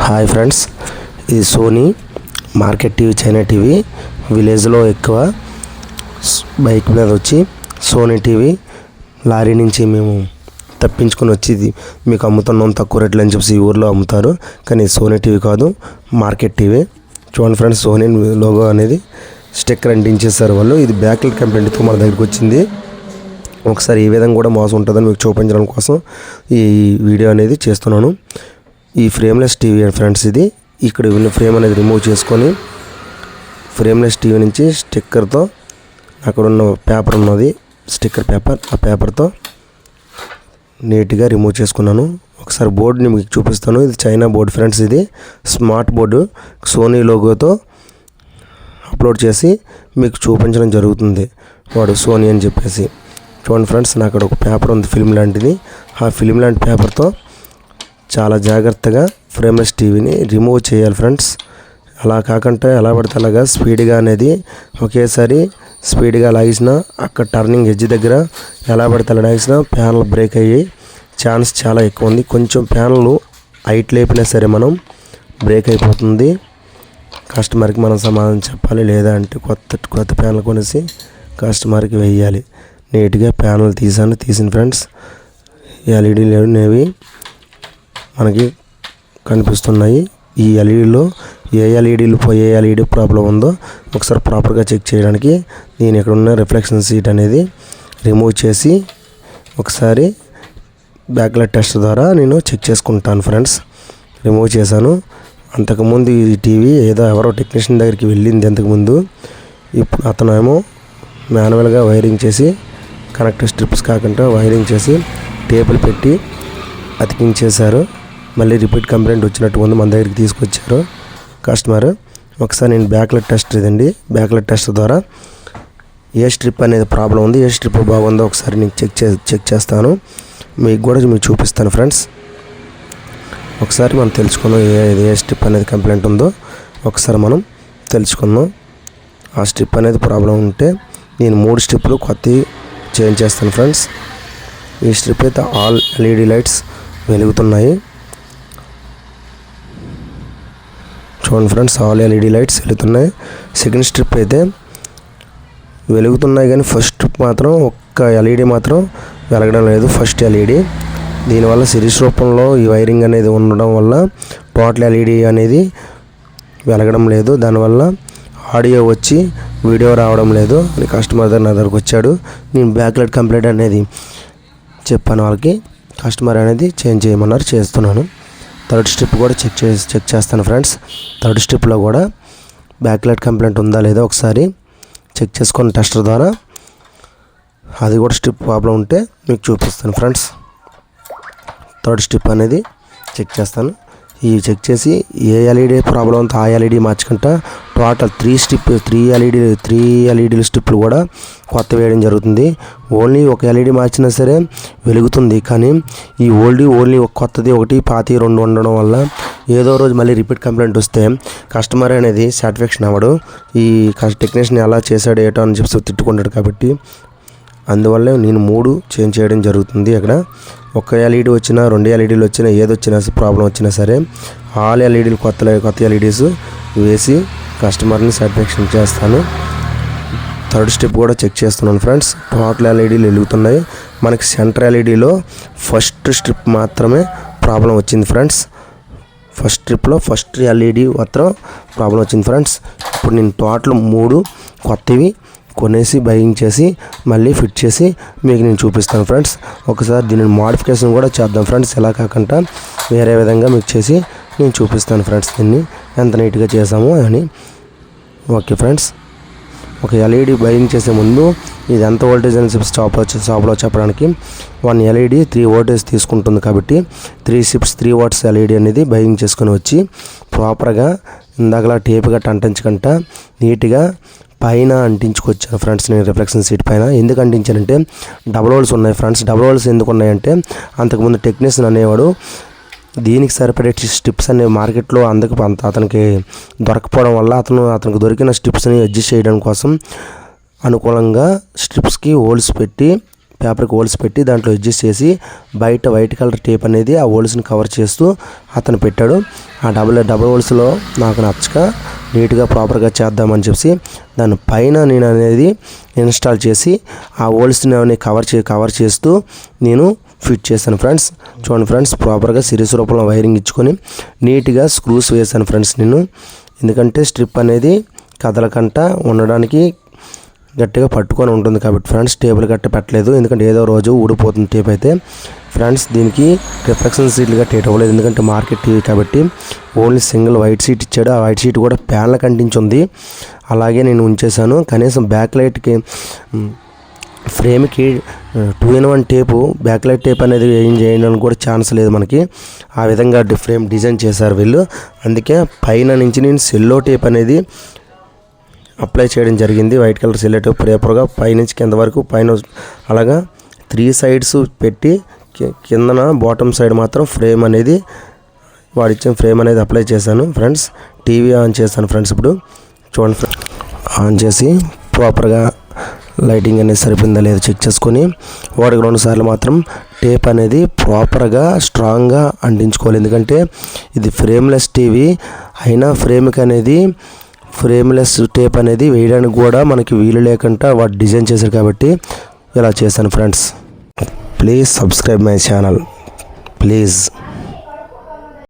Hi friends, ఇది Sony market TV, China TV. విలేజ్లో ఎక్కువ బైక్ మీద వచ్చి సోనీ టీవీ లారీ నుంచి మేము తప్పించుకొని వచ్చి మీకు అమ్ముతున్నాం తక్కువ రేట్లు అని చెప్పి ఈ ఊర్లో అమ్ముతారు. కానీ సోనీ టీవీ కాదు, మార్కెట్ టీవీ. చూడండి ఫ్రెండ్స్, సోనీ లోగో అనేది స్టిక్కర్ అంటించేస్తారు వాళ్ళు. ఇది బ్యాక్లైట్ కంప్లైంట్తో మన దగ్గరికి వచ్చింది. ఒకసారి ఈ విధంగా కూడా మోసం ఉంటుందని మీకు చూపించడం కోసం ఈ వీడియో అనేది చేస్తున్నాను. ఈ ఫ్రేమ్లెస్ టీవీ ఫ్రెండ్స్, ఇది ఇక్కడ ఉన్న ఫ్రేమ్ అనేది రిమూవ్ చేసుకొని ఫ్రేమ్లెస్ టీవీ నుంచి స్టిక్కర్తో అక్కడ ఉన్న పేపర్ ఉన్నది, స్టిక్కర్ పేపర్, ఆ పేపర్తో నీట్గా రిమూవ్ చేసుకున్నాను. ఒకసారి బోర్డుని మీకు చూపిస్తాను. ఇది చైనా బోర్డు ఫ్రెండ్స్. ఇది స్మార్ట్ బోర్డు సోనీ లోగోతో అప్లోడ్ చేసి మీకు చూపించడం జరుగుతుంది. వాడు సోనీ అని చెప్పేసి. చూడండి ఫ్రెండ్స్, నాకు అక్కడ ఒక పేపర్ ఉంది, ఫిల్మ్ లాంటిది. ఆ ఫిల్మ్ లాంటి పేపర్తో చాలా జాగ్రత్తగా ఫ్రేమ్లెస్ టీవీని రిమూవ్ చేయాలి ఫ్రెండ్స్. అలా కాకుండా ఎలా పడితే అలాగా స్పీడ్గా అనేది ఒకేసారి స్పీడ్గా లాగేసినా అక్కడ టర్నింగ్ ఎడ్జ్ దగ్గర ఎలా పడితే అలా లాగేసినా ప్యానల్ బ్రేక్ అయ్యే ఛాన్స్ చాలా ఎక్కువ ఉంది. కొంచెం ప్యానల్ హైట్ లేపినా సరే మనం బ్రేక్ అయిపోతుంది. కస్టమర్కి మనం సమాధానం చెప్పాలి, లేదా అంటే కొత్త ప్యానల్ కొనేసి కస్టమర్కి వేయాలి. నీట్గా ప్యానల్ తీసిన ఫ్రెండ్స్. ఎల్ఈడీలు అనేవి మనకి కనిపిస్తున్నాయి. ఈ ఎల్ఈడీలో ఏ ఎల్ఈడీ ప్రాబ్లం ఉందో ఒకసారి ప్రాపర్గా చెక్ చేయడానికి నేను ఇక్కడ ఉన్న రిఫ్లెక్షన్ సీట్ అనేది రిమూవ్ చేసి ఒకసారి బ్యాక్లైట్ టెస్ట్ ద్వారా నేను చెక్ చేసుకుంటాను ఫ్రెండ్స్. రిమూవ్ చేశాను. అంతకుముందు ఈ టీవీ ఎవరో టెక్నీషియన్ దగ్గరికి వెళ్ళింది అంతకుముందు. ఇప్పుడు అతను ఏమో మాన్యువల్గా వైరింగ్ చేసి కనెక్టర్ స్ట్రిప్స్ కాకుండా వైరింగ్ చేసి టేపులు పెట్టి అతికించేశారు. మళ్ళీ రిపీట్ కంప్లైంట్ వచ్చినట్టు ఉంది, మన దగ్గరికి తీసుకొచ్చారు కస్టమర్. ఒకసారి నేను బ్యాక్లైట్ టెస్ట్ ఇదండి, బ్యాక్లైట్ టెస్ట్ ద్వారా ఏ స్ట్రిప్ అనేది ప్రాబ్లం ఉంది, ఏ స్ట్రిప్ బాగుందో ఒకసారి నేను చెక్ చేస్తాను. మీకు కూడా మీకు చూపిస్తాను ఫ్రెండ్స్. ఒకసారి మనం తెలుసుకుందాం ఏ స్ట్రిప్ అనేది కంప్లైంట్ ఉందో ఒకసారి మనం తెలుసుకుందాం. ఆ స్ట్రిప్ అనేది ప్రాబ్లం ఉంటే నేను 3 స్ట్రిప్లు కొత్తవి చేంజ్ చేస్తాను ఫ్రెండ్స్. ఈ స్ట్రిప్ అయితే ఆల్ ఎల్ఈడి లైట్స్ వెలుగుతున్నాయి. చూడండి ఫ్రెండ్స్, ఆల్ ఎల్ఈడి లైట్స్ వెలుగుతున్నాయి. సెకండ్ స్ట్రిప్ అయితే వెలుగుతున్నాయి కానీ ఫస్ట్ స్ట్రిప్ మాత్రం ఒక్క ఎల్ఈడి మాత్రం వెలగడం లేదు. ఫస్ట్ ఎల్ఈడి దీనివల్ల సిరీస్ రూపంలో ఈ వైరింగ్ అనేది ఉండడం వల్ల టోటల్ ఎల్ఈడి అనేది వెలగడం లేదు. దానివల్ల ఆడియో వచ్చి వీడియో రావడం లేదు అని కస్టమర్ నా దగ్గరకు వచ్చాడు. నేను బ్యాక్లైట్ కంప్లైంట్ అనేది చెప్పాను వాళ్ళకి. కస్టమర్ అనేది చేంజ్ చేయమన్నారు, చేస్తున్నాను. థర్డ్ స్ట్రిప్ కూడా చెక్ చేస్తాను ఫ్రెండ్స్. థర్డ్ స్ట్రిప్లో కూడా బ్యాక్లైట్ కంప్లైంట్ ఉందా లేదా ఒకసారి చెక్ చేసుకొని టెస్టర్ ద్వారా అది కూడా స్ట్రిప్ ప్రాబ్లం ఉంటే మీకు చూపిస్తాను ఫ్రెండ్స్. థర్డ్ స్ట్రిప్ అనేది చెక్ చేస్తాను. ఈ చెక్ చేసి ఏ ఎల్ఈడి ప్రాబ్లం ఉందో ఆ ఎల్ఈడి మార్చుకుంటా టోటల్ 3 ఎల్ఈడి స్ట్రిప్లు కూడా కొత్త వేయడం జరుగుతుంది. ఓన్లీ ఒక ఎల్ఈడి మార్చినా సరే వెలుగుతుంది, కానీ ఈ ఓన్లీ ఒక కొత్తది ఒకటి పాతి 2 ఉండడం వల్ల ఏదో రోజు మళ్ళీ రిపీట్ కంప్లైంట్ వస్తే కస్టమర్ అనేది సాటిస్ఫాక్షన్ అవ్వడు. ఈ టెక్నీషియన్ ఎలా చేశాడు ఏటో అని చెప్పి తిట్టుకుంటాడు. కాబట్టి అందువల్ల నేను 3 చేంజ్ చేయడం జరుగుతుంది. అక్కడ ఒక ఎల్ఈడి వచ్చినా 2 ఎల్ఈడీలు వచ్చినా ఏదొచ్చినా ప్రాబ్లం వచ్చినా సరే ఆల్ ఎల్ఈడీలు కొత్త ఎల్ఈడీస్ వేసి కస్టమర్ని సాటిస్ఫాక్షన్ చేస్తాను. థర్డ్ స్టెప్ కూడా చెక్ చేస్తున్నాను ఫ్రెండ్స్. టోటల్ ఎల్ఈడీలు వెలుగుతున్నాయి. మనకి సెంటర్ ఎల్ఈడీలో ఫస్ట్ స్ట్రిప్ మాత్రమే ప్రాబ్లం వచ్చింది ఫ్రెండ్స్. ఫస్ట్ స్ట్రిప్లో ఫస్ట్ ఎల్ఈడి మాత్రం ప్రాబ్లం వచ్చింది ఫ్రెండ్స్. ఇప్పుడు నేను టోటల్ 3 కొత్తవి కొనేసి బయింగ్ చేసి మళ్ళీ ఫిట్ చేసి మీకు నేను చూపిస్తాను ఫ్రెండ్స్. ఒకసారి దీనిని మోడిఫికేషన్ కూడా చేద్దాం ఫ్రెండ్స్. ఎలా కాకుండా వేరే విధంగా మీకు చేసి నేను చూపిస్తాను ఫ్రెండ్స్, దీన్ని ఎంత నీట్గా చేసాము అని. ఓకే ఫ్రెండ్స్, ఒక ఎల్ఈడి బయింగ్ చేసే ముందు ఇది ఎంత వోల్టేజ్ అని చెప్పి షాప్లో చెప్పడానికి 1 ఎల్ఈడి 3 వోల్టేజ్ తీసుకుంటుంది. కాబట్టి 3 షిప్స్ 3 వాట్స్ ఎల్ఈడి అనేది బయింగ్ చేసుకొని వచ్చి ప్రాపర్గా ఇందాకలా టేప్ గట్ట అంటించకుండా నీట్గా పైన అంటించుకొచ్చాను ఫ్రెండ్స్. నేను రిఫ్లెక్షన్ సీట్ పైన ఎందుకు అంటించానంటే డబుల్ హోల్స్ ఉన్నాయి ఫ్రెండ్స్. డబుల్ హోల్స్ ఎందుకు ఉన్నాయంటే అంతకుముందు టెక్నీషియన్ అనేవాడు దీనికి సరిపడే స్ట్రిప్స్ అనేవి మార్కెట్లో అతనికి దొరకపోవడం వల్ల అతనికి దొరికిన స్ట్రిప్స్ని అడ్జస్ట్ చేయడం కోసం అనుకూలంగా స్ట్రిప్స్కి హోల్స్ పెట్టి పేపర్కి హోల్స్ పెట్టి దాంట్లో అడ్జస్ట్ చేసి బయట వైట్ కలర్ టేప్ అనేది ఆ హోల్స్ని కవర్ చేస్తూ అతను పెట్టాడు. ఆ డబుల్ హోల్స్లో నాకు నచ్చక నీట్గా ప్రాపర్గా చేద్దామని చెప్పి దాని పైన నేను అనేది ఇన్స్టాల్ చేసి ఆ హోల్స్ని కవర్ చేస్తూ నేను ఫిట్ చేశాను ఫ్రెండ్స్. చూడండి ఫ్రెండ్స్, ప్రాపర్గా సిరీస్ రూపంలో వైరింగ్ ఇచ్చుకొని నీట్గా స్క్రూస్ వేశాను ఫ్రెండ్స్ నేను. ఎందుకంటే స్ట్రిప్ అనేది కదలకంట ఉండడానికి గట్టిగా పట్టుకొని ఉంటుంది కాబట్టి ఫ్రెండ్స్ టేబుల్ గట్ట పెట్టలేదు, ఎందుకంటే ఏదో రోజు ఊడిపోతుంది టేప్ అయితే. ఫ్రెండ్స్ దీనికి రిఫ్లెక్షన్ సీట్లు గట్ట ఇవ్వలేదు, ఎందుకంటే మార్కెట్ టీవీ కాబట్టి ఓన్లీ సింగిల్ వైట్ షీట్ ఇచ్చాడు. ఆ వైట్ షీట్ కూడా ప్యాన్ల కంటించుంది, అలాగే నేను ఉంచేశాను. కనీసం బ్యాక్ లైట్కి ఫ్రేమ్కి 2-in-1 tape back light tape అనేది ఏం చేయడానికి కూడా ఛాన్స్ లేదు మనకి. ఆ విధంగా ఫ్రేమ్ డిజైన్ చేశారు వీళ్ళు. అందుకే పైన నుంచి నేను సెల్లో టేప్ అనేది అప్లై చేయడం జరిగింది. వైట్ కలర్ సెల్లో టేప్ పేపర్గా పైనుంచి కింద వరకు పైన అలాగా 3 సైడ్స్ పెట్టి కిందన బాటమ్ సైడ్ మాత్రం ఫ్రేమ్ అనేది వాడిచ్చిన ఫ్రేమ్ అనేది అప్లై చేశాను ఫ్రెండ్స్. టీవీ ఆన్ చేశాను ఫ్రెండ్స్. ఇప్పుడు చూడండి, ఆన్ చేసి ప్రాపర్గా లైటింగ్ అనేది సరిపోయిందా లేదో చెక్ చేసుకొని 1-2 సార్లు మాత్రం టేప్ అనేది ప్రాపర్గా స్ట్రాంగ్గా అంటించుకోవాలి. ఎందుకంటే ఇది ఫ్రేమ్లెస్ టీవీ అయినా ఫ్రేమ్లెస్ టేప్ అనేది వేయడానికి కూడా మనకి వీలు లేకుండా వాడు డిజైన్ చేశారు కాబట్టి ఇలా చేశాను friends. Please subscribe my channel please.